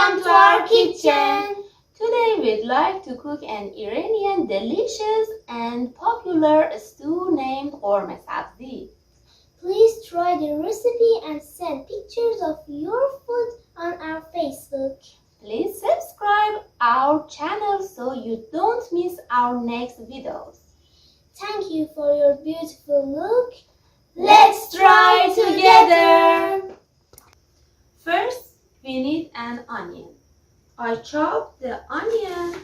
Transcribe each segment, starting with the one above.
Welcome to our kitchen! Today we'd like to cook an Iranian delicious and popular stew named Gormeh Sabzi. Please try the recipe and send pictures of your food on our Facebook. Please subscribe our channel so you don't miss our next videos. Thank you for your beautiful look. Let's try together! First, we need an onion. I chopped the onion.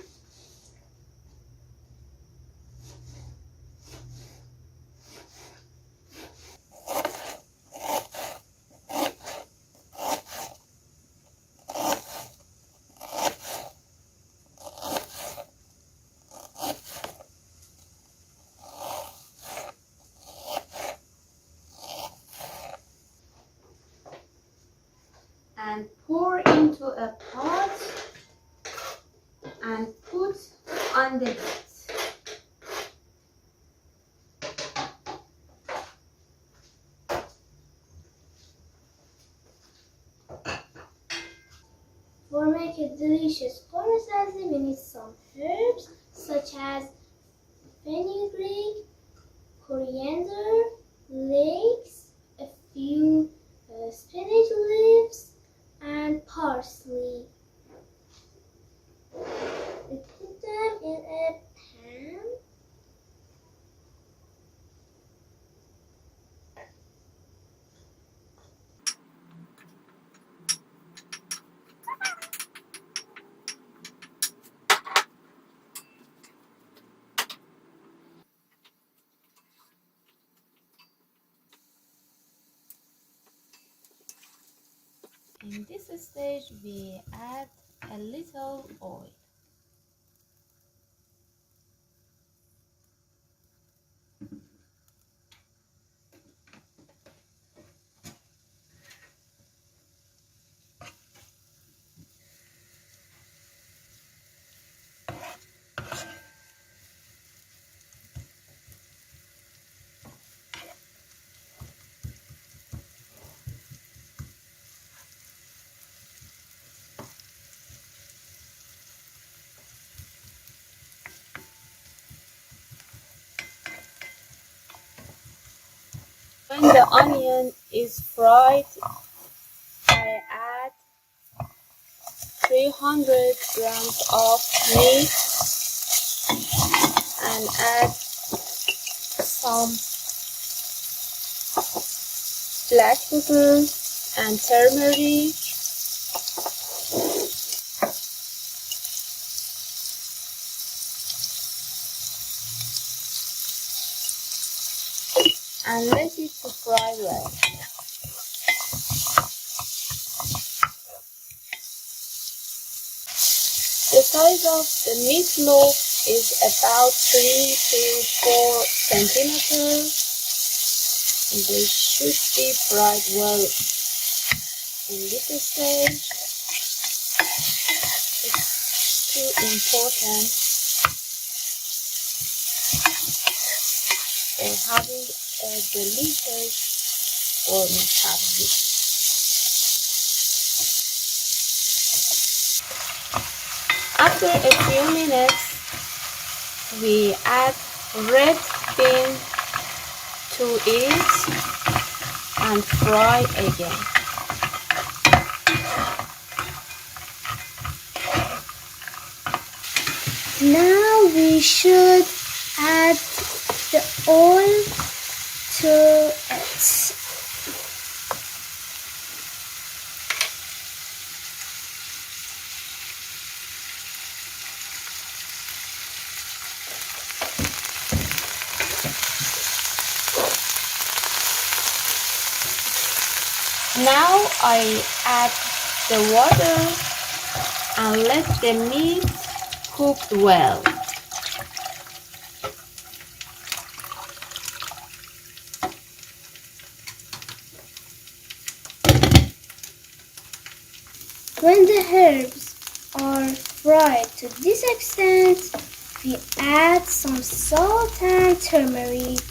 And pour into a pot and put on the heat. For make a delicious Gormeh Sabzi, we need some herbs such as fenugreek, coriander, leeks, a few spinach leaves, and parsley. We put them in a pan. In this stage, we add a little oil. When the onion is fried, I add 300 grams of meat and add some black pepper and turmeric. And let it to fry well. The size of the meatloaf is about 3 to 4 centimeters. And they should be fried well in this stage. It's too important for having a delicious Gormeh Sabzi. After a few minutes, we add red bean to it and fry again. Now we should add the oil to it. Now I add the water and let the meat cook well. When the herbs are fried to this extent, we add some salt and turmeric.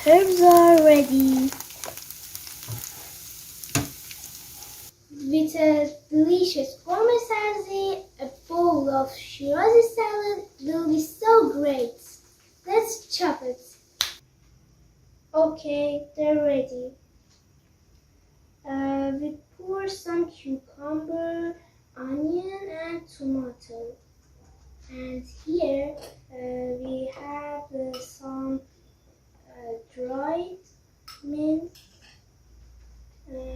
herbs are ready. With a delicious Gormeh Sabzi, a bowl of Shirazi salad will be so great. Let's chop it. Okay, they're ready. We pour some cucumber, onion, and tomato. And here we have some dried mint,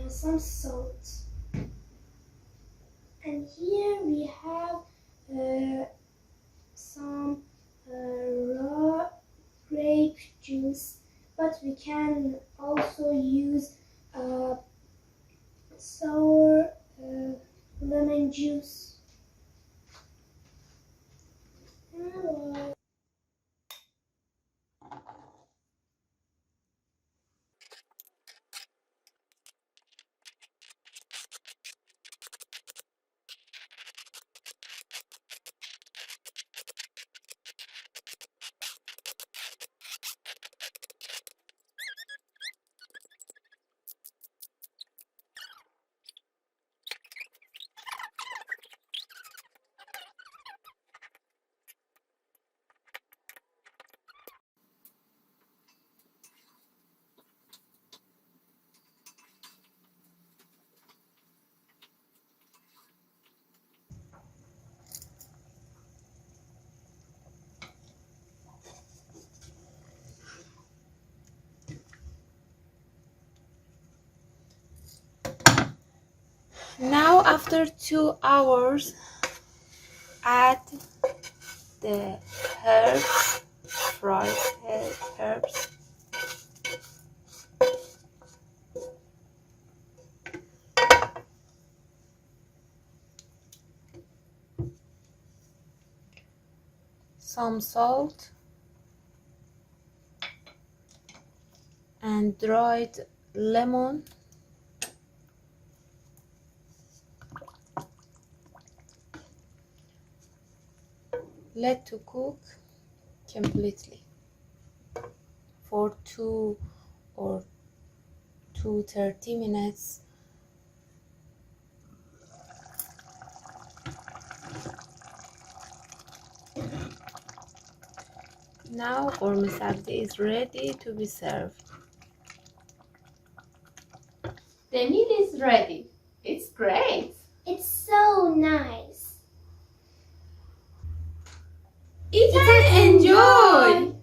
some salt. And here we have some raw grape juice, but we can also use sour lemon juice. Now after 2 hours, add the herbs, fried herbs. Some salt and dried lemon. Let to cook completely for 2 or 30 minutes. Now Gormeh Sabzi is ready to be served. The meal is ready. It's great. It's so nice. Eat and enjoy.